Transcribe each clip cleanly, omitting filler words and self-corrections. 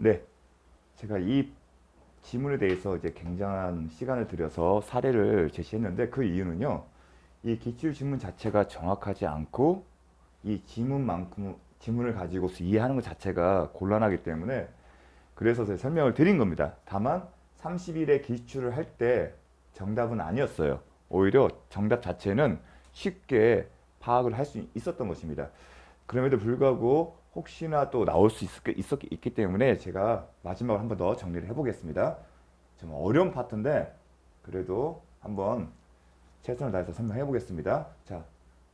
네, 제가 이 지문에 대해서 이제 굉장한 시간을 들여서 사례를 제시했는데 그 이유는요. 이 기출 지문 자체가 정확하지 않고 이 지문만큼 지문을 가지고서 이해하는 것 자체가 곤란하기 때문에 그래서 제가 설명을 드린 겁니다. 다만 30일에 기출을 할 때 정답은 아니었어요. 오히려 정답 자체는 쉽게 파악을 할 수 있었던 것입니다. 그럼에도 불구하고 혹시나 또 나올 수 있기 때문에 제가 마지막으로 한 번 더 정리를 해보겠습니다. 좀 어려운 파트인데 그래도 한번 최선을 다해서 설명해 보겠습니다. 자,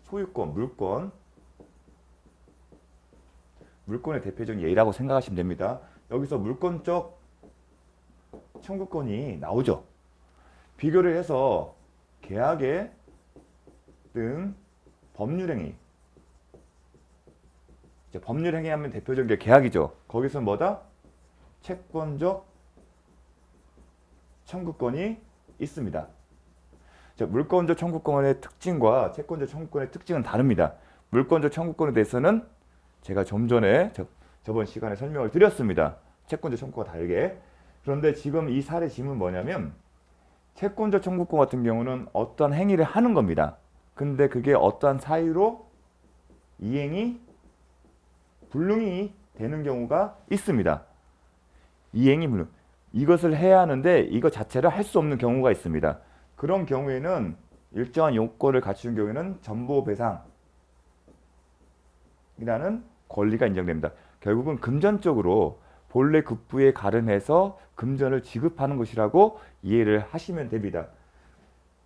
소유권, 물권의 대표적인 예라고 생각하시면 됩니다. 여기서 물권적 청구권이 나오죠. 비교를 해서 계약의 등 법률행위. 법률행위 하면 대표적인 게 계약이죠. 거기서 뭐다? 채권적 청구권이 있습니다. 자, 물권적 청구권의 특징과 채권적 청구권의 특징은 다릅니다. 물권적 청구권에 대해서는 제가 좀 전에 저번 시간에 설명을 드렸습니다. 채권적 청구권과 다르게. 그런데 지금 이 사례 지문은 뭐냐면 채권적 청구권 같은 경우는 어떤 행위를 하는 겁니다. 근데 그게 어떠한 사유로 이행이 불능이 되는 경우가 있습니다. 이행이 불능. 이것을 해야 하는데 이거 자체를 할 수 없는 경우가 있습니다. 그런 경우에는 일정한 요건을 갖춘 경우에는 전보배상이라는 권리가 인정됩니다. 결국은 금전적으로 본래 급부에 가름해서 금전을 지급하는 것이라고 이해를 하시면 됩니다.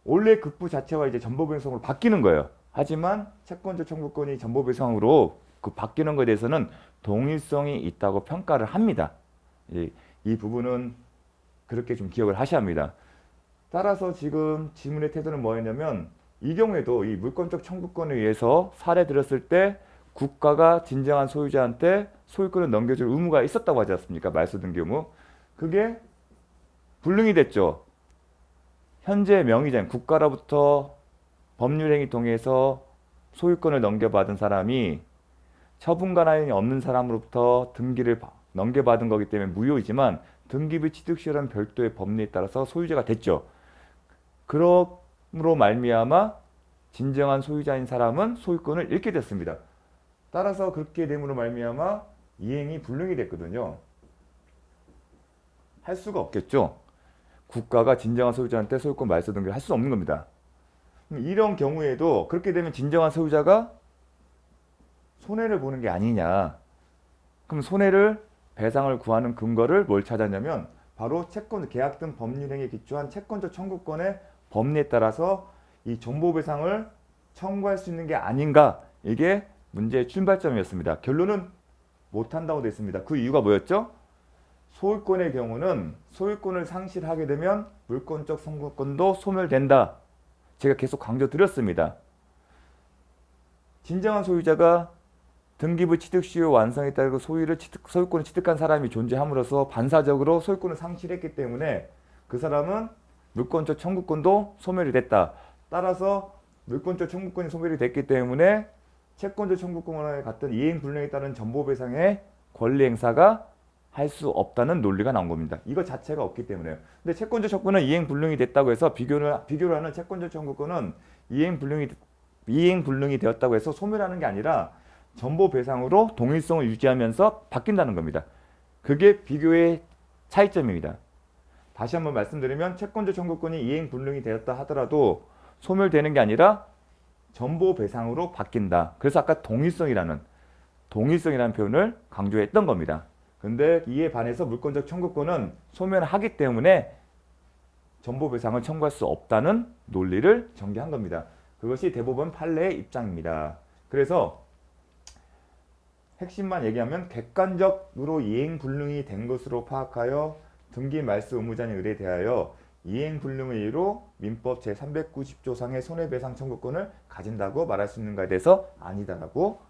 원래 급부 자체와 이제 전보배상으로 바뀌는 거예요. 하지만 채권적 청구권이 전보배상으로 바뀌는 것에 대해서는 동일성이 있다고 평가를 합니다. 이 부분은 그렇게 좀 기억을 하셔야 합니다. 따라서 지금 지문의 태도는 뭐였냐면 이 경우에도 이 물권적 청구권에 의해서 사례 들었을 때 국가가 진정한 소유자한테 소유권을 넘겨줄 의무가 있었다고 하지 않습니까? 말소된 경우. 그게 불능이 됐죠. 현재 명의자인 국가로부터 법률행위 통해서 소유권을 넘겨받은 사람이 처분관할이 없는 사람으로부터 등기를 넘겨받은 거기 때문에 무효이지만 등기부 취득시효라는 별도의 법리에 따라서 소유자가 됐죠. 그러므로 말미암아 진정한 소유자인 사람은 소유권을 잃게 됐습니다. 따라서 그렇게 됨으로 말미암아 이행이 불능이 됐거든요. 할 수가 없겠죠. 국가가 진정한 소유자한테 소유권 말소 등기를 할 수 없는 겁니다. 이런 경우에도 그렇게 되면 진정한 소유자가 손해를 보는 게 아니냐. 그럼 손해를 배상을 구하는 근거를 뭘 찾았냐면 바로 채권 계약 등 법률행위에 기초한 채권적 청구권의 법리에 따라서 이 정보배상을 청구할 수 있는 게 아닌가. 이게 문제의 출발점이었습니다. 결론은 못한다고 되어 있습니다. 그 이유가 뭐였죠? 소유권의 경우는 소유권을 상실하게 되면 물권적 청구권도 소멸된다. 제가 계속 강조드렸습니다. 진정한 소유자가 등기부 취득시효 완성에 따르고 소유권을 취득한 사람이 존재함으로써 반사적으로 소유권을 상실했기 때문에 그 사람은 물권적 청구권도 소멸이 됐다. 따라서 물권적 청구권이 소멸이 됐기 때문에 채권적 청구권에 같은 이행불능에 따른 전보배상의 권리 행사가 할 수 없다는 논리가 나온 겁니다. 이거 자체가 없기 때문에요. 근데 채권적 청구는 이행불능이 됐다고 해서 비교를 하는 채권적 청구권은 이행불능이 되었다고 해서 소멸하는 게 아니라 전보배상으로 동일성을 유지하면서 바뀐다는 겁니다. 그게 비교의 차이점입니다. 다시 한번 말씀드리면 채권적 청구권이 이행불능이 되었다 하더라도 소멸되는 게 아니라 전보배상으로 바뀐다. 그래서 아까 동일성이라는 표현을 강조했던 겁니다. 근데 이에 반해서 물권적 청구권은 소멸하기 때문에 전보배상을 청구할 수 없다는 논리를 전개한 겁니다. 그것이 대법원 판례의 입장입니다. 그래서 핵심만 얘기하면 객관적으로 이행불능이 된 것으로 파악하여 등기 말소 의무자의 의뢰에 대하여 이행불능의 이유로 민법 제390조상의 손해배상 청구권을 가진다고 말할 수 있는가에 대해서 아니다라고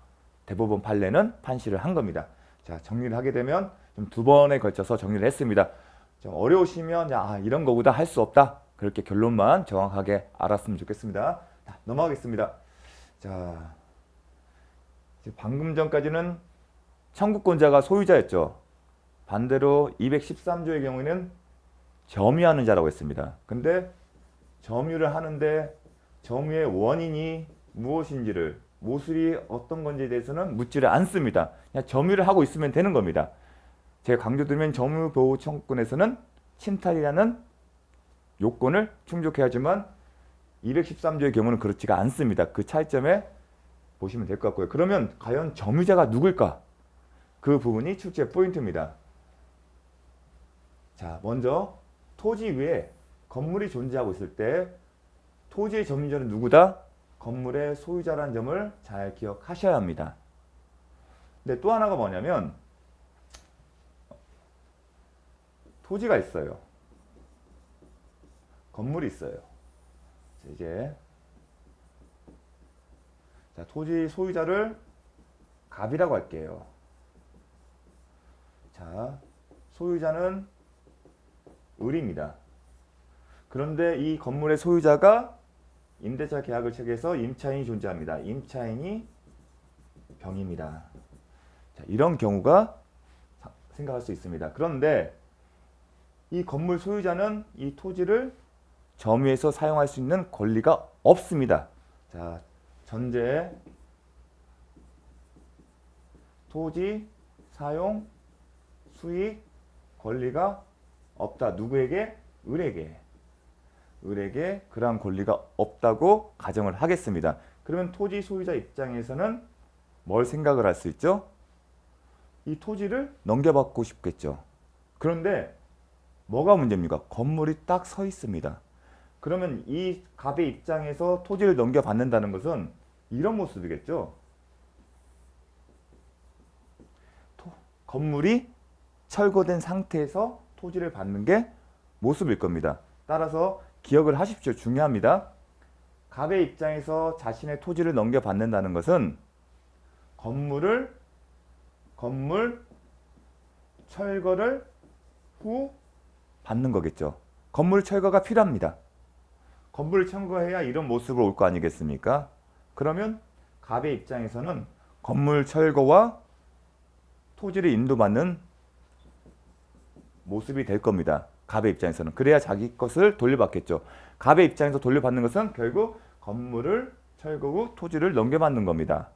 대법원 판례는 판시를 한 겁니다. 자, 정리를 하게 되면 좀 두 번에 걸쳐서 정리를 했습니다. 좀 어려우시면 이런 거보다 할 수 없다. 그렇게 결론만 정확하게 알았으면 좋겠습니다. 자, 넘어가겠습니다. 자, 방금 전까지는 청구권자가 소유자였죠. 반대로 213조의 경우에는 점유하는 자라고 했습니다. 근데 점유를 하는데 점유의 원인이 무엇인지를, 모습이 어떤 건지에 대해서는 묻지를 않습니다. 그냥 점유를 하고 있으면 되는 겁니다. 제가 강조드리면 점유보호 청구권에서는 침탈이라는 요건을 충족해야지만 213조의 경우는 그렇지가 않습니다. 그 차이점에 보시면 될 것 같고요. 그러면 과연 점유자가 누굴까? 그 부분이 출제 포인트입니다. 자, 먼저 토지 위에 건물이 존재하고 있을 때 토지의 점유자는 누구다? 건물의 소유자라는 점을 잘 기억하셔야 합니다. 근데 또 하나가 뭐냐면 토지가 있어요. 건물이 있어요. 이제 자, 토지 소유자를 갑이라고 할게요. 자, 소유자는 을입니다. 그런데 이 건물의 소유자가 임대차 계약을 체결해서 임차인이 존재합니다. 임차인이 병입니다. 자, 이런 경우가 생각할 수 있습니다. 그런데 이 건물 소유자는 이 토지를 점유해서 사용할 수 있는 권리가 없습니다. 자, 전제 토지 사용 수익 권리가 없다. 누구에게? 을에게. 을에게 그러한 권리가 없다고 가정을 하겠습니다. 그러면 토지 소유자 입장에서는 뭘 생각을 할 수 있죠? 이 토지를 넘겨받고 싶겠죠. 그런데 뭐가 문제입니까? 건물이 딱 서 있습니다. 그러면 이 갑의 입장에서 토지를 넘겨받는다는 것은 이런 모습이겠죠. 건물이 철거된 상태에서 토지를 받는 게 모습일 겁니다. 따라서 기억을 하십시오. 중요합니다. 갑의 입장에서 자신의 토지를 넘겨받는다는 것은 건물 철거를 후 받는 거겠죠. 건물 철거가 필요합니다. 건물을 철거해야 이런 모습으로 올 거 아니겠습니까? 그러면 갑의 입장에서는 건물 철거와 토지를 인도받는 모습이 될 겁니다. 갑의 입장에서는. 그래야 자기 것을 돌려받겠죠. 갑의 입장에서 돌려받는 것은 결국 건물을 철거 후 토지를 넘겨받는 겁니다.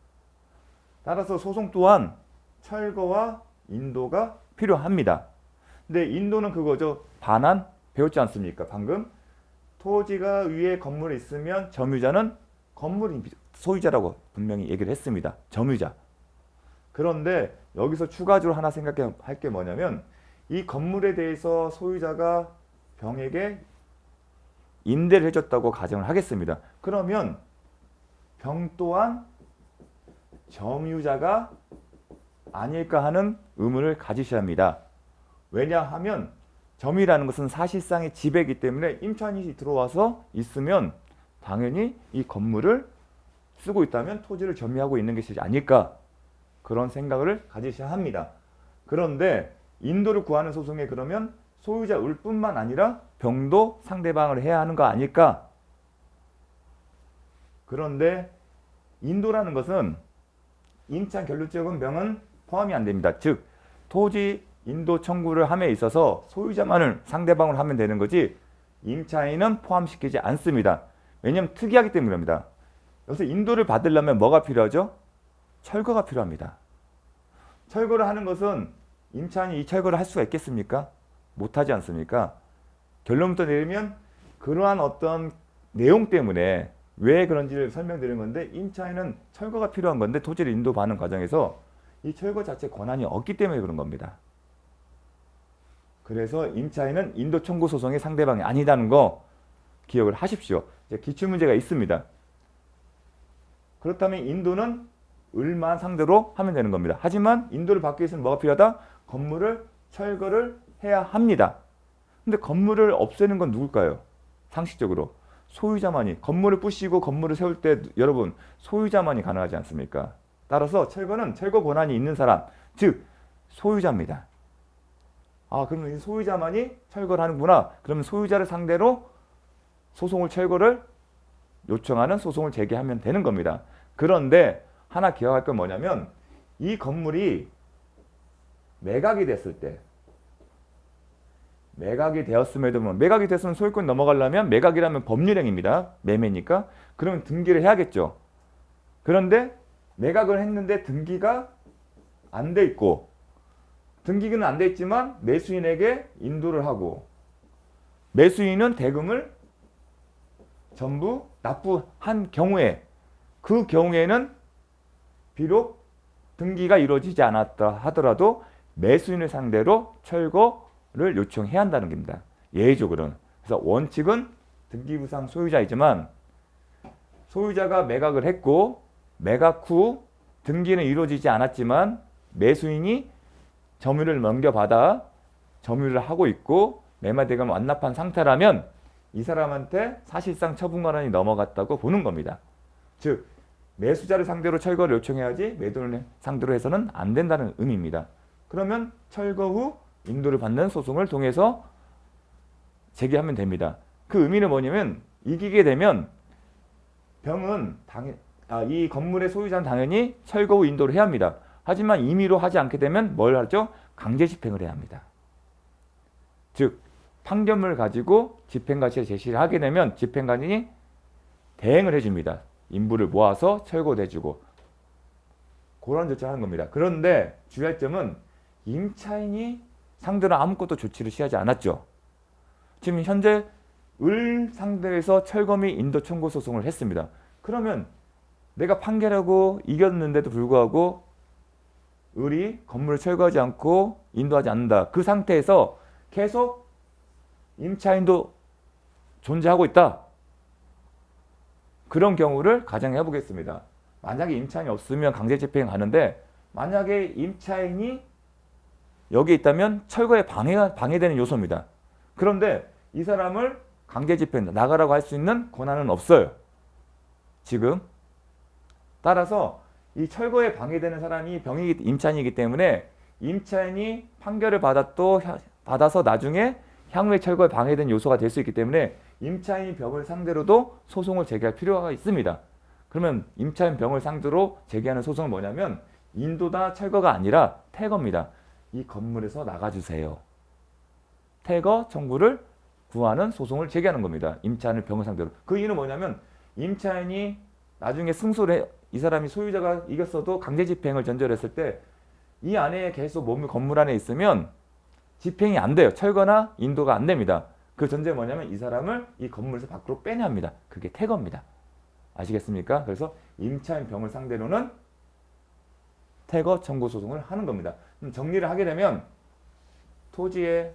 따라서 소송 또한 철거와 인도가 필요합니다. 근데 인도는 그거죠. 반환 배웠지 않습니까? 방금 토지가 위에 건물이 있으면 점유자는 건물 소유자라고 분명히 얘기를 했습니다. 점유자. 그런데 여기서 추가적으로 하나 생각할 게 뭐냐면 이 건물에 대해서 소유자가 병에게 임대를 해줬다고 가정을 하겠습니다. 그러면 병 또한 점유자가 아닐까 하는 의문을 가지셔야 합니다. 왜냐하면 점이라는 것은 사실상의 지배이기 때문에 임차인이 들어와서 있으면 당연히 이 건물을 쓰고 있다면 토지를 점유하고 있는 것이 아닐까, 그런 생각을 가지셔야 합니다. 그런데 인도를 구하는 소송에 그러면 소유자 을뿐만 아니라 병도 상대방을 해야 하는 거 아닐까? 그런데 인도라는 것은 임차 결론적인 병은 포함이 안 됩니다. 즉 토지 인도 청구를 함에 있어서 소유자만을 상대방으로 하면 되는 거지 임차인은 포함시키지 않습니다. 왜냐하면 특이하기 때문입니다. 여기서 인도를 받으려면 뭐가 필요하죠? 철거가 필요합니다. 철거를 하는 것은 임차인이 이 철거를 할 수가 있겠습니까? 못하지 않습니까? 결론부터 내리면 그러한 어떤 내용 때문에 왜 그런지를 설명드린 건데, 임차인은 철거가 필요한 건데 토지를 인도받는 과정에서 이 철거 자체 권한이 없기 때문에 그런 겁니다. 그래서 임차인은 인도 청구 소송의 상대방이 아니라는 거 기억을 하십시오. 이제 기출문제가 있습니다. 그렇다면 인도는 을만 상대로 하면 되는 겁니다. 하지만 인도를 받기 위해서는 뭐가 필요하다? 건물을 철거를 해야 합니다. 근데 건물을 없애는 건 누굴까요? 상식적으로 소유자만이. 건물을 부시고 건물을 세울 때 여러분 소유자만이 가능하지 않습니까? 따라서 철거는 철거 권한이 있는 사람, 즉 소유자입니다. 아, 그러면 이 소유자만이 철거를 하는구나. 그러면 소유자를 상대로 소송을 철거를 요청하는 소송을 제기하면 되는 겁니다. 그런데 하나 기억할 건 뭐냐면 이 건물이 매각이 됐을 때, 매각이 되었음에도 불구하고 매각이 됐으면 소유권 넘어가려면 매각이라면 법률행위입니다. 매매니까. 그러면 등기를 해야겠죠. 그런데 매각을 했는데 등기가 안 돼 있고 등기는 안 돼 있지만 매수인에게 인도를 하고 매수인은 대금을 전부 납부한 경우에 그 경우에는 비록 등기가 이루어지지 않았다 하더라도 매수인을 상대로 철거를 요청해야 한다는 겁니다. 예외적으로는. 그래서 원칙은 등기부상 소유자이지만 소유자가 매각을 했고 매각 후 등기는 이루어지지 않았지만 매수인이 점유를 넘겨받아 점유를 하고 있고 매매대금을 완납한 상태라면 이 사람한테 사실상 처분 권한이 넘어갔다고 보는 겁니다. 즉 매수자를 상대로 철거를 요청해야지 매도인을 상대로 해서는 안 된다는 의미입니다. 그러면 철거 후 인도를 받는 소송을 통해서 제기하면 됩니다. 그 의미는 뭐냐면 이기게 되면 병은 이 건물의 소유자는 당연히 철거 후 인도를 해야 합니다. 하지만 임의로 하지 않게 되면 뭘 하죠? 강제 집행을 해야 합니다. 즉 판결문을 가지고 집행가치를 제시를 하게 되면 집행관이 대행을 해줍니다. 인부를 모아서 철거도 해주고 그런 조치를 하는 겁니다. 그런데 주의할 점은 임차인이 상대로 아무것도 조치를 취하지 않았죠. 지금 현재 을 상대에서 철거 및 인도 청구 소송을 했습니다. 그러면 내가 판결하고 이겼는데도 불구하고 을이 건물을 철거하지 않고 인도하지 않는다. 그 상태에서 계속 임차인도 존재하고 있다. 그런 경우를 가정해 보겠습니다. 만약에 임차인이 없으면 강제 집행이 가는데 만약에 임차인이 여기 있다면 철거에 방해되는 요소입니다. 그런데 이 사람을 강제 집행, 나가라고 할 수 있는 권한은 없어요. 지금. 따라서 이 철거에 방해되는 사람이 임차인이기 때문에 임차인이 판결을 받아서 나중에 향후에 철거에 방해된 요소가 될 수 있기 때문에 임차인 병을 상대로도 소송을 제기할 필요가 있습니다. 그러면 임차인 병을 상대로 제기하는 소송은 뭐냐면 인도나 철거가 아니라 퇴거입니다. 이 건물에서 나가주세요. 퇴거 청구를 구하는 소송을 제기하는 겁니다. 임차인을 병을 상대로. 그 이유는 뭐냐면 임차인이 나중에 승소를 해, 이 사람이 소유자가 이겼어도 강제 집행을 전제로 했을 때 이 안에 계속 건물 안에 있으면 집행이 안 돼요. 철거나 인도가 안 됩니다. 그 전제가 뭐냐면 이 사람을 이 건물에서 밖으로 빼내야 합니다. 그게 퇴거입니다. 아시겠습니까? 그래서 임차인 병을 상대로는 퇴거 청구 소송을 하는 겁니다. 정리를 하게 되면 토지의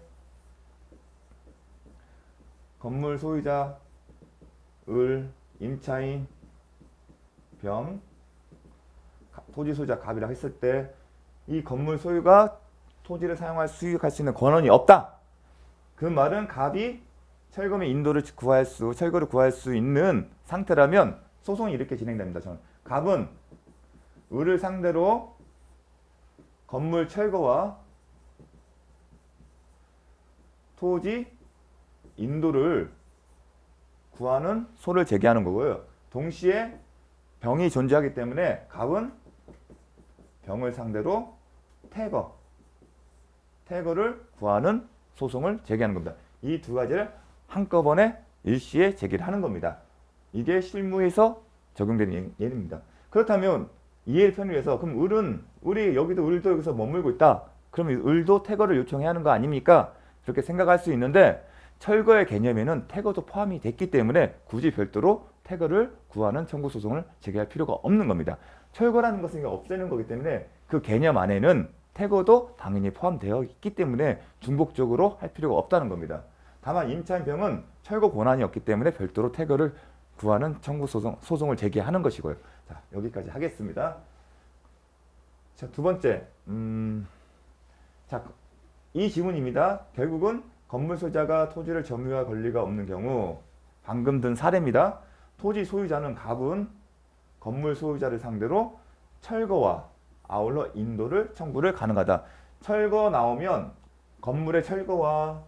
건물 소유자, 을, 임차인, 병, 토지 소유자 갑이라고 했을 때 이 건물 소유가 토지를 수익할 수 있는 권한이 없다. 그 말은 갑이 철거 및 인도를 철거를 구할 수 있는 상태라면 소송이 이렇게 진행됩니다. 저는 갑은 을을 상대로 건물 철거와 토지 인도를 구하는 소를 제기하는 거고요. 동시에 병이 존재하기 때문에 갑은 병을 상대로 퇴거를 구하는 소송을 제기하는 겁니다. 이 두 가지를 한꺼번에 일시에 제기를 하는 겁니다. 이게 실무에서 적용되는 예입니다. 그렇다면 이해를 편을 위해서 그럼 을이 을도 여기서 머물고 있다. 그럼 을도 퇴거를 요청해야 하는 거 아닙니까? 그렇게 생각할 수 있는데 철거의 개념에는 퇴거도 포함이 됐기 때문에 굳이 별도로 퇴거를 구하는 청구 소송을 제기할 필요가 없는 겁니다. 철거라는 것은 없애는 거기 때문에 그 개념 안에는 퇴거도 당연히 포함되어 있기 때문에 중복적으로 할 필요가 없다는 겁니다. 다만 임차인 병은 철거 권한이 없기 때문에 별도로 퇴거를 구하는 청구 소송을 제기하는 것이고요. 자, 여기까지 하겠습니다. 자, 두 번째, 자, 이 지문입니다. 결국은 건물 소유자가 토지를 점유할 권리가 없는 경우 방금 든 사례입니다. 토지 소유자는 갑은 건물 소유자를 상대로 철거와 아울러 인도를 청구를 가능하다. 철거 나오면 건물의 철거와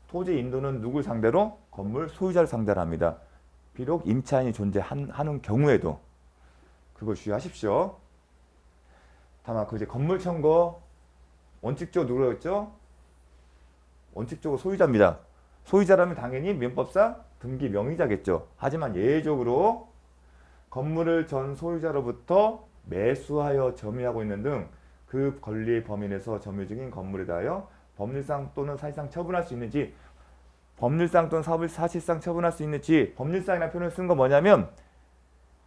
토지 인도는 누굴 상대로? 건물 소유자를 상대로 합니다. 비록 임차인이 존재하는 경우에도 그걸 주의하십시오. 다만 그 이제 건물 청구 원칙적으로 누구였죠? 원칙적으로 소유자입니다. 소유자라면 당연히 민법상 등기 명의자겠죠. 하지만 예외적으로 건물을 전 소유자로부터 매수하여 점유하고 있는 등 그 권리의 범위 내에서 점유 중인 건물에 대하여 법률상 또는 사실상 처분할 수 있는지, 법률상 또는 사실상 처분할 수 있는지, 법률상이라는 표현을 쓴 거 뭐냐면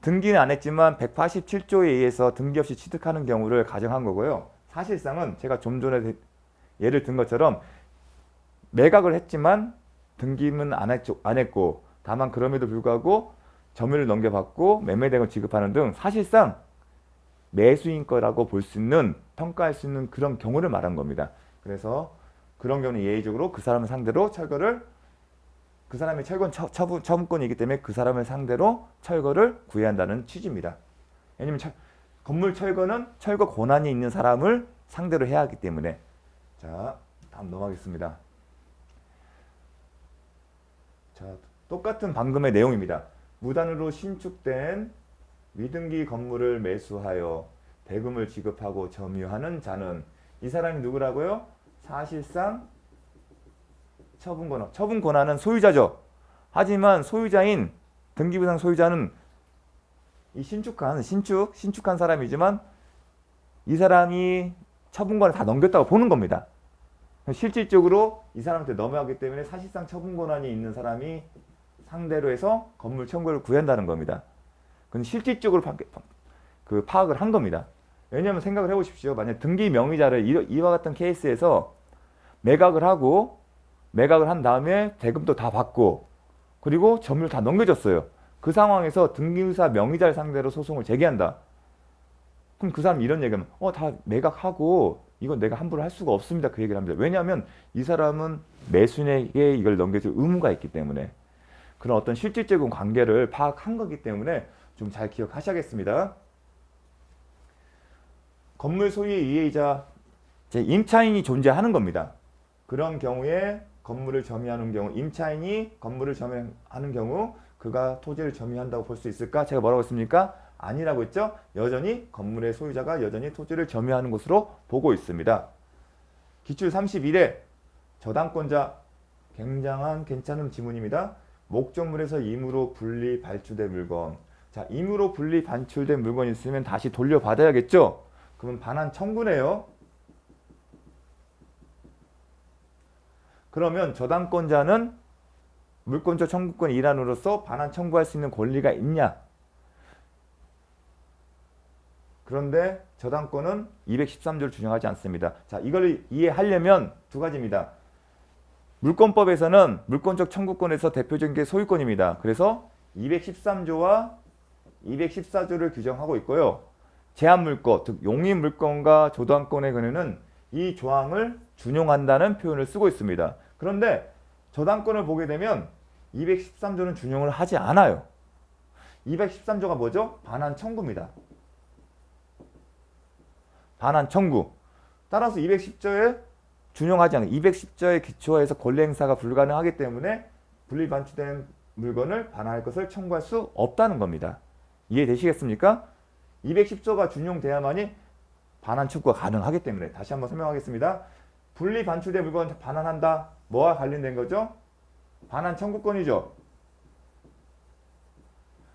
등기는 안 했지만 187조에 의해서 등기 없이 취득하는 경우를 가정한 거고요. 사실상은 제가 좀 전에 예를 든 것처럼 매각을 했지만 등기는 안 했고 다만 그럼에도 불구하고 점유를 넘겨받고 매매대금을 지급하는 등 사실상 매수인 거라고 볼 수 있는, 평가할 수 있는 그런 경우를 말한 겁니다. 그래서 그런 경우는 예외적으로 그 사람을 상대로 철거를, 그 사람의 철거는 처분권이기 때문에 그 사람을 상대로 철거를 구해야 한다는 취지입니다. 왜냐면 건물 철거는 철거 권한이 있는 사람을 상대로 해야 하기 때문에. 자, 다음 넘어가겠습니다. 자, 똑같은 방금의 내용입니다. 무단으로 신축된 미등기 건물을 매수하여 대금을 지급하고 점유하는 자는, 이 사람이 누구라고요? 사실상 처분 권한은 소유자죠. 하지만 소유자인 등기부상 소유자는 이 신축한 사람이지만 이 사람이 처분권을 다 넘겼다고 보는 겁니다. 실질적으로 이 사람한테 넘어가기 때문에 사실상 처분 권한이 있는 사람이 상대로 해서 건물 청구를 구한다는 겁니다. 그건 실질적으로 파악을 한 겁니다. 왜냐하면 생각을 해보십시오. 만약 등기 명의자를 이와 같은 케이스에서 매각을 한 다음에 대금도 다 받고 그리고 점유를 다 넘겨줬어요. 그 상황에서 등기사 명의자를 상대로 소송을 제기한다. 그럼 그 사람이 이런 얘기하면 다 매각하고 이건 내가 함부로 할 수가 없습니다. 그 얘기를 합니다. 왜냐하면 이 사람은 매수인에게 이걸 넘겨줄 의무가 있기 때문에, 그런 어떤 실질적인 관계를 파악한 거기 때문에 좀 잘 기억하셔야겠습니다. 건물 소유의 이해이자 임차인이 존재하는 겁니다. 그런 경우에 건물을 점유하는 경우, 임차인이 건물을 점유하는 경우 그가 토지를 점유한다고 볼 수 있을까? 제가 뭐라고 했습니까? 아니라고 했죠? 여전히 건물의 소유자가 여전히 토지를 점유하는 것으로 보고 있습니다. 기출 31회 저당권자, 괜찮은 지문입니다. 목적물에서 임의로 분리 발주된 물건. 자, 임의로 분리 반출된 물건이 있으면 다시 돌려받아야겠죠? 그러면 반환 청구네요. 그러면 저당권자는 물권적 청구권 일환으로서 반환 청구할 수 있는 권리가 있냐? 그런데 저당권은 213조를 준용하지 않습니다. 자, 이걸 이해하려면 두 가지입니다. 물권법에서는 물권적 청구권에서 대표적인 게 소유권입니다. 그래서 213조와 214조를 규정하고 있고요. 제한물권, 즉 용익물권과 조당권에 관해서는 이 조항을 준용한다는 표현을 쓰고 있습니다. 그런데 저당권을 보게 되면 213조는 준용을 하지 않아요. 213조가 뭐죠? 반환 청구입니다. 반환 청구. 따라서 210조에 준용하지 않아요. 210조의 기초에서 권리 행사가 불가능하기 때문에 분리 반출된 물건을 반환할 것을 청구할 수 없다는 겁니다. 이해되시겠습니까? 210조가 준용돼야만이 반환 청구가 가능하기 때문에. 다시 한번 설명하겠습니다. 분리 반출된 물건 반환한다. 뭐와 관련된 거죠? 반환 청구권이죠.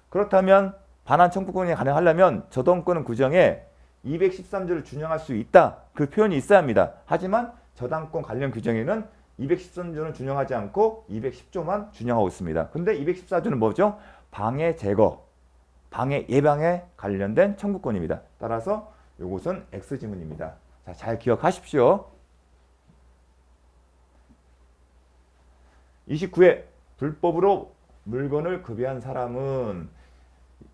그렇다면 반환 청구권이 가능하려면 저당권은 규정에 213조를 준용할 수 있다. 그 표현이 있어야 합니다. 하지만 저당권 관련 규정에는 213조는 준용하지 않고 210조만 준용하고 있습니다. 근데 214조는 뭐죠? 방해 제거, 방해 예방에 관련된 청구권입니다. 따라서 이것은 X지문입니다. 자, 잘 기억하십시오. 29회 불법으로 물건을 급여한 사람은,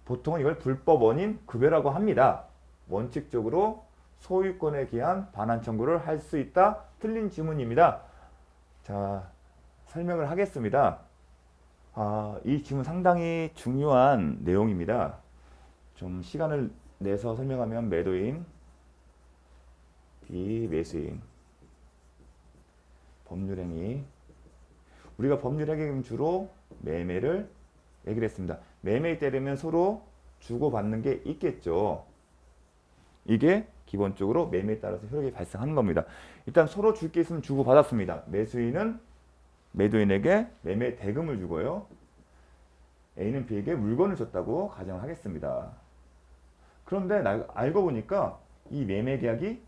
보통은 이걸 불법 원인 급여라고 합니다. 원칙적으로 소유권에 기한 반환 청구를 할 수 있다. 틀린 지문입니다. 자, 설명을 하겠습니다. 이 지문 상당히 중요한 내용입니다. 좀 시간을 내서 설명하면 매도인, 비매수인, 법률행위. 우리가 법률행위 주로 매매를 얘기를 했습니다. 매매에 따르면 서로 주고받는 게 있겠죠. 이게 기본적으로 매매에 따라서 효력이 발생하는 겁니다. 일단 서로 줄 게 있으면 주고 받았습니다. 매수인은 매도인에게 매매 대금을 주고요. A는 B에게 물건을 줬다고 가정하겠습니다. 그런데 알고 보니까 이 매매 계약이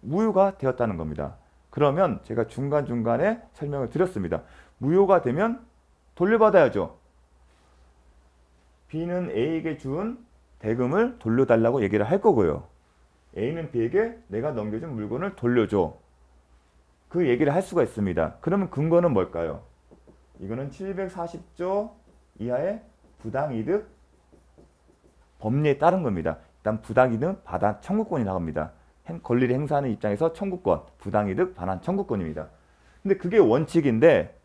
무효가 되었다는 겁니다. 그러면 제가 중간중간에 설명을 드렸습니다. 무효가 되면 돌려받아야죠. B는 A에게 준 대금을 돌려달라고 얘기를 할 거고요. A는 B에게 내가 넘겨준 물건을 돌려줘. 그 얘기를 할 수가 있습니다. 그러면 근거는 뭘까요? 이거는 740조 이하의 부당이득 법리에 따른 겁니다. 일단 부당이득 반환 청구권이 나갑니다. 권리를 행사하는 입장에서 청구권, 부당이득 반환 청구권입니다. 근데 그게 원칙인데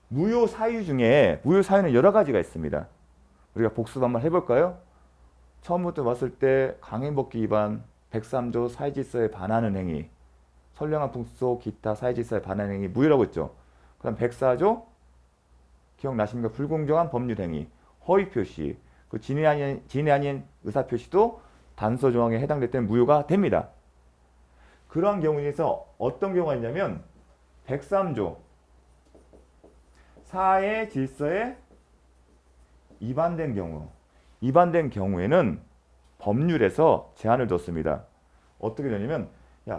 무효 사유 중에 무효 사유는 여러 가지가 있습니다. 우리가 복습 한번 해볼까요? 처음부터 봤을 때 강행법기 위반 103조 사회질서에 반하는 행위, 선량한 풍속 기타 사회질서에 반하는 행위 무효라고 했죠. 그 다음 104조 기억나십니까? 불공정한 법률 행위, 허위 표시, 그 진위 아닌 의사 표시도 단서 조항에 해당될 때는 무효가 됩니다. 그러한 경우에서 어떤 경우가 있냐면 103조 사회 질서에 위반된 경우에는 법률에서 제한을 뒀습니다. 어떻게 되냐면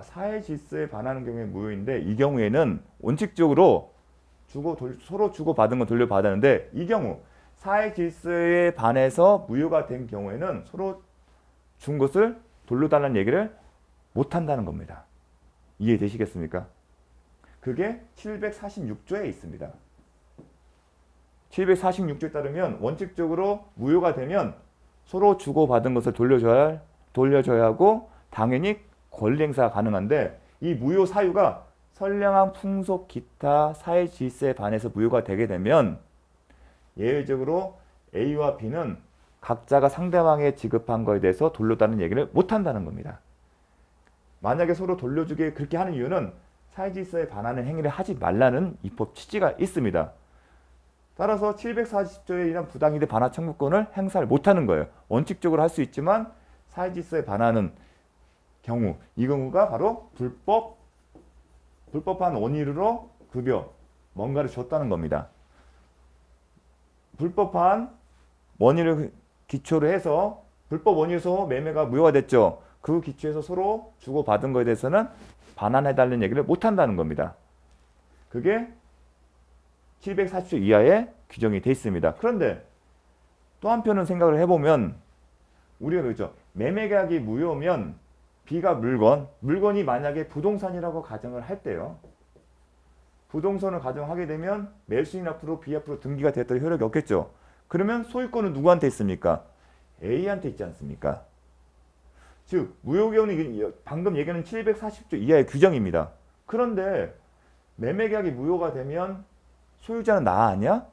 사회 질서에 반하는 경우에 무효인데 이 경우에는 원칙적으로 서로 주고 받은 건 돌려받았는데 이 경우 사회 질서에 반해서 무효가 된 경우에는 서로 준 것을 돌려달라는 얘기를 못한다는 겁니다. 이해되시겠습니까? 그게 746조에 있습니다. 746조에 따르면 원칙적으로 무효가 되면 서로 주고받은 것을 돌려줘야 하고 당연히 권리 행사가 가능한데 이 무효 사유가 선량한 풍속 기타 사회 질서에 반해서 무효가 되게 되면 예외적으로 A와 B는 각자가 상대방에 지급한 것에 대해서 돌려달라는 얘기를 못한다는 겁니다. 만약에 서로 돌려주게 그렇게 하는 이유는 사회 질서에 반하는 행위를 하지 말라는 입법 취지가 있습니다. 따라서 740조에 의한 부당이득 반환 청구권을 행사를 못하는 거예요. 원칙적으로 할 수 있지만 사회 질서에 반하는 경우, 이 경우가 바로 불법한 원인으로 급여, 뭔가를 줬다는 겁니다. 불법한 원인을 기초로 해서 불법 원인에서 매매가 무효가 됐죠. 그 기초에서 서로 주고받은 것에 대해서는 반환해달라는 얘기를 못한다는 겁니다. 그게 740조 이하에 규정이 되어 있습니다. 그런데 또 한편은 생각을 해보면 우리가 그렇죠. 매매계약이 무효면 B가 물건이 만약에 부동산이라고 가정을 할 때요. 부동산을 가정하게 되면 매수인 앞으로 B 앞으로 등기가 됐더니 효력이 없겠죠. 그러면 소유권은 누구한테 있습니까? A한테 있지 않습니까? 즉 무효계약은 방금 얘기하는 740조 이하의 규정입니다. 그런데 매매계약이 무효가 되면 소유자는 나 아니야?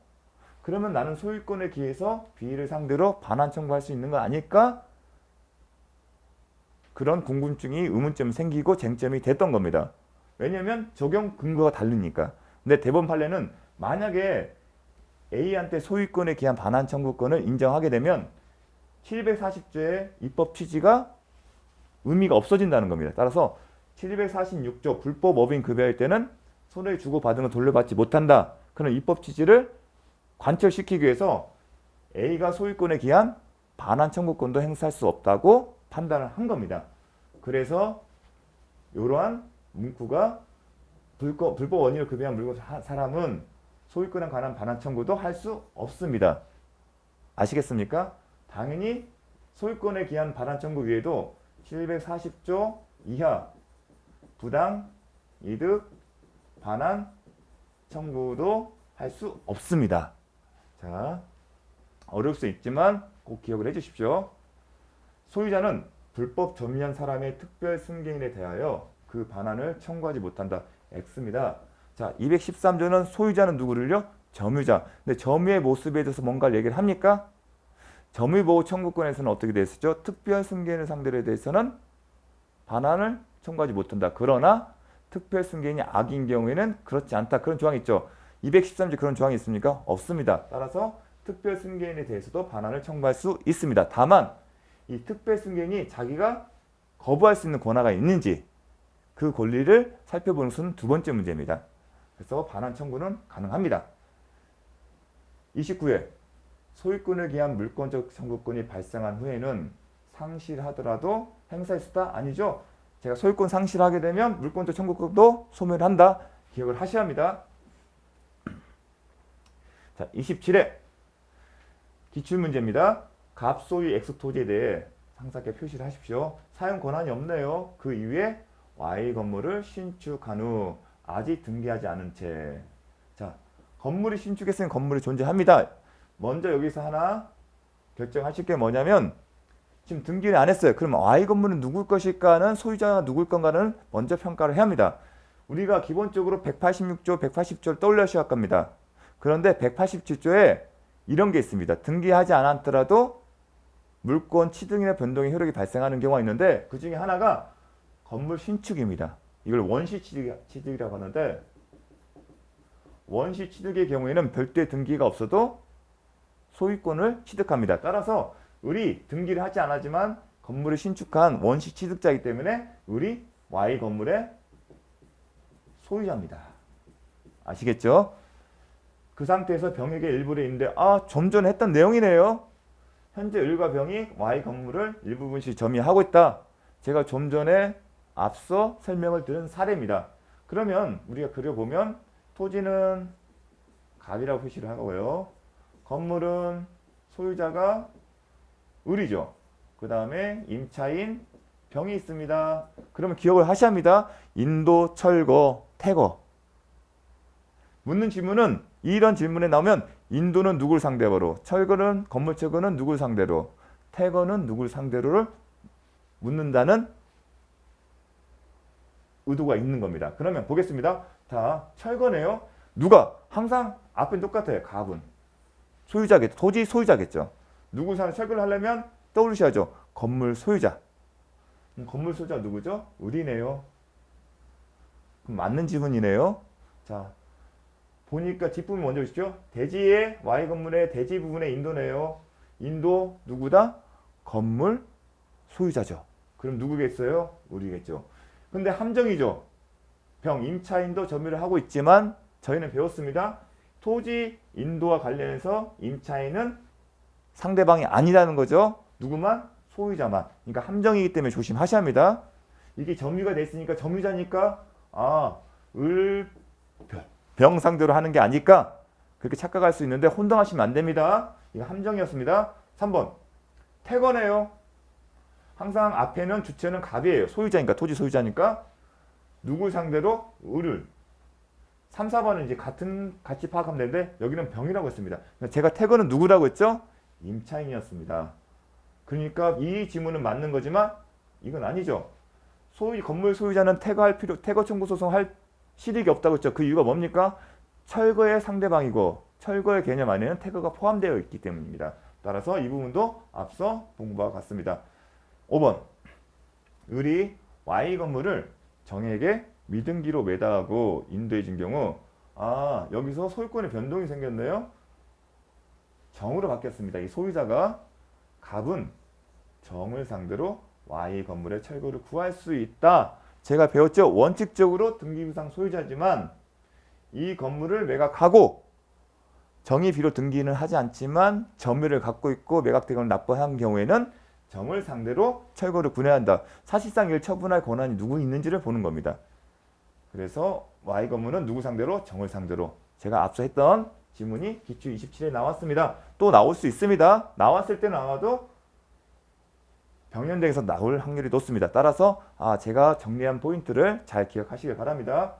그러면 나는 소유권에 기해서 B를 상대로 반환 청구할 수 있는 거 아닐까? 그런 궁금증이 의문점이 생기고 쟁점이 됐던 겁니다. 왜냐하면 적용 근거가 다르니까. 근데 대법원 판례는 만약에 A한테 소유권에 기한 반환 청구권을 인정하게 되면 740조의 입법 취지가 의미가 없어진다는 겁니다. 따라서 746조 불법 법인 급여할 때는 손해 주고받은 걸 돌려받지 못한다. 그런 입법 취지를 관철시키기 위해서 A가 소유권에 기한 반환 청구권도 행사할 수 없다고 판단을 한 겁니다. 그래서 이러한 문구가 불법 원인을 급여한 물건 사람은 소유권에 관한 반환 청구도 할 수 없습니다. 아시겠습니까? 당연히 소유권에 기한 반환 청구 외에도 740조 이하 부당 이득 반환 청구도 할 수 없습니다. 자, 어려울 수 있지만 꼭 기억을 해주십시오. 소유자는 불법 점유한 사람의 특별 승계인에 대하여 그 반환을 청구하지 못한다. X입니다. 자, 213조는 소유자는 누구를요? 점유자. 근데 점유의 모습에 대해서 뭔가를 얘기를 합니까? 점유보호 청구권에서는 어떻게 되어 있었죠? 특별 승계인을 상대로 대해서는 반환을 청구하지 못한다. 그러나 특별 승계인이 악인 경우에는 그렇지 않다. 그런 조항이 있죠. 213조 그런 조항이 있습니까? 없습니다. 따라서 특별 승계인에 대해서도 반환을 청구할 수 있습니다. 다만 이 특별 승계인이 자기가 거부할 수 있는 권한이 있는지 그 권리를 살펴보는 것은 두 번째 문제입니다. 그래서 반환 청구는 가능합니다. 29회 소유권을 기한 물권적 청구권이 발생한 후에는 상실하더라도 행사할 수 있다? 아니죠. 제가 소유권 상실하게 되면 물권적 청구권도 소멸한다. 기억을 하셔야 합니다. 자, 27회 기출문제입니다. 갑소유 X 토지에 대해 상세하게 표시를 하십시오. 사용 권한이 없네요. 그 이후에 Y 건물을 신축한 후 아직 등기하지 않은 채. 자, 건물이 신축했으면 건물이 존재합니다. 먼저 여기서 하나 결정하실 게 뭐냐면 지금 등기를 안 했어요. 그럼 Y 건물은 누굴 것일까는 소유자가 누굴 건가는 먼저 평가를 해야 합니다. 우리가 기본적으로 186조, 180조를 떠올려셔야 할 겁니다. 그런데 187조에 이런 게 있습니다. 등기하지 않았더라도 물권 취득이나 변동의 효력이 발생하는 경우가 있는데 그 중에 하나가 건물 신축입니다. 이걸 원시 취득이라고 하는데 원시 취득의 경우에는 별도의 등기가 없어도 소유권을 취득합니다. 따라서 우리 등기를 하지 않았지만 건물을 신축한 원시 취득자이기 때문에 우리 Y 건물의 소유자입니다. 아시겠죠? 그 상태에서 병에게 일부를 있는데 좀 전에 했던 내용이네요. 현재 을과 병이 Y 건물을 일부분씩 점유하고 있다. 제가 좀 전에 앞서 설명을 드린 사례입니다. 그러면 우리가 그려보면 토지는 갑이라고 표시를 하고요. 건물은 소유자가 을이죠. 그 다음에 임차인 병이 있습니다. 그러면 기억을 하셔야 합니다. 인도, 철거, 태거. 묻는 질문은 이런 질문에 나오면 인도는 누굴 상대로, 철거는 건물 철거는 누굴 상대로, 태거는 누굴 상대로를 묻는다는 의도가 있는 겁니다. 그러면 보겠습니다. 다 철거네요. 누가? 항상 앞은 똑같아요. 갑은 소유자겠죠. 토지 소유자겠죠. 누구 사는 철거를 하려면 떠올리셔야죠. 건물 소유자. 건물 소유자가 누구죠? 을이네요. 그럼 맞는 지문이네요. 자, 보니까 뒷부분 먼저 보시죠. 대지의 Y 건물의 대지 부분의 인도네요. 인도 누구다? 건물 소유자죠. 그럼 누구겠어요? 을이겠죠. 근데 함정이죠. 병, 임차인도 점유를 하고 있지만 저희는 배웠습니다. 토지 인도와 관련해서 임차인은 상대방이 아니라는 거죠. 누구만? 소유자만. 그러니까 함정이기 때문에 조심하셔야 합니다. 이게 점유가 됐으니까 점유자니까 병 상대로 하는 게 아닐까? 그렇게 착각할 수 있는데 혼동하시면 안 됩니다. 이거 함정이었습니다. 3번 태거네요. 항상 앞에는 주체는 갑이에요. 소유자니까, 토지 소유자니까. 누굴 상대로? 을을. 3, 4번은 이제 같이 파악하면 되는데 여기는 병이라고 했습니다. 제가 태거는 누구라고 했죠? 임차인이었습니다. 그러니까 이 지문은 맞는 거지만 이건 아니죠. 건물 소유자는 태거 청구 소송할 실익이 없다고 했죠. 그 이유가 뭡니까? 철거의 상대방이고 철거의 개념 안에는 태거가 포함되어 있기 때문입니다. 따라서 이 부분도 앞서 본 바와 같습니다. 5번 을이 Y 건물을 정에게 미등기로 매당하고 인도해 준 경우 여기서 소유권의 변동이 생겼네요. 정으로 바뀌었습니다. 이 소유자가 갑은 정을 상대로 Y 건물의 철거를 구할 수 있다. 제가 배웠죠. 원칙적으로 등기부상 소유자지만 이 건물을 매각하고 정이 비록 등기는 하지 않지만 점유를 갖고 있고 매각대금을 납부한 경우에는 정을 상대로 철거를 구해야 한다. 사실상 이를 처분할 권한이 누구 있는지를 보는 겁니다. 그래서 Y 건물은 누구 상대로? 정을 상대로. 제가 앞서 했던 지문이 기출 27에 나왔습니다. 또 나올 수 있습니다. 나왔을 때 나와도 병렬대에서 나올 확률이 높습니다. 따라서 제가 정리한 포인트를 잘 기억하시길 바랍니다.